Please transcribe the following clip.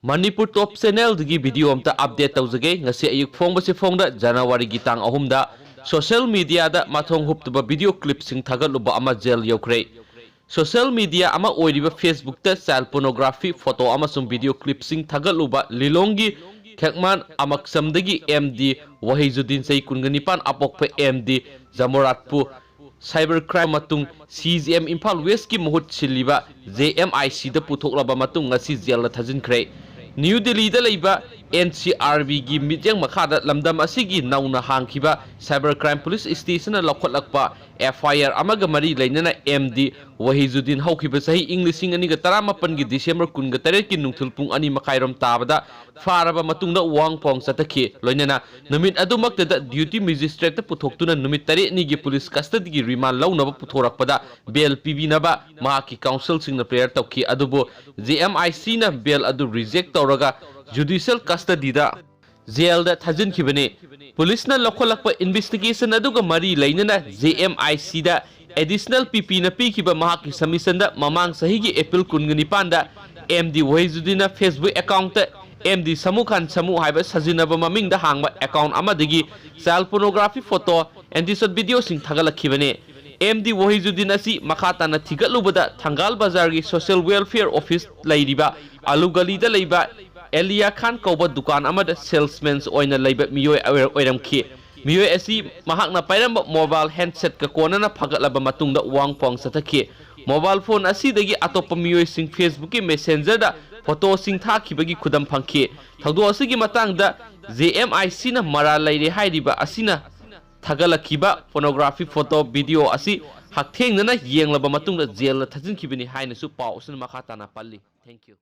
Manipur Top Channel digi video amta update tawjage ngasi ayuk phongbase phongda January gi tang ahumda social media da mathong huktaba video clip sing thagaluba ama jail yaokhre. Social media ama oiriba Facebook ta child pornography photo ama sum video clip sing thagaluba lilongi khekman amaksamdagi MD Wahijuddin sai kungani pan apokpa MD Zamoratpu cybercrime matung CGM Imphal West ki muhut siliba JMIC da putoklaba matung ngasi jail la thajinkhre. New Delhi da leiba NCRB gi mityang makhada lamdam asigi nauna hangkiba cybercrime police station lakhotlakpa FIR amaga mari leinana MD Wahijuddin haukiba sahi Englishing ani ga 18 gi December 18 ki nungthul pung ani makhairom tabada faraba matungda wangpong sataki loinana numit adumakta da duty magistrate puthoktuna numit 3 ni gi police custody gi remand lawnaba puthorakpada bail pibinaba mahaki council singna prayer tawki adubo JMIC na bail adu reject tawraga judicial custody da jail da thajin khibane police na lokholakpa investigation aduga mari leinana JMIC da additional PP na pikiba mahaki submission da mamang sahigi April 19 da MD Wahijuddin na Facebook account ta MD Samukhan Samu haiba sajinaba maming da hangba account amadagi child pornography photo and this video sing thagalakhibane MD Wahijuddin asi makata na thigatlubada Thangal Bazar gi social welfare office lairiba Alugali da leiba Elia Khan Koba Dukan amada salesmen oina leiba miyoi oiramki miyoi asi mahakna pairamba mobile handset ka konana phagatlaba matungda wangpong sathaki mobile phone asi dagi atopa miyoi sing Facebook ki messenger da photo sing thakibagi khudam phangki thagdo asigi matangda JMIC na mara leire hairiba asina thagalakiba pornography photo video asi hakthengna yenglaba matungda jail la thajinkhibini haina su paw usna makhata na palli. Thank you.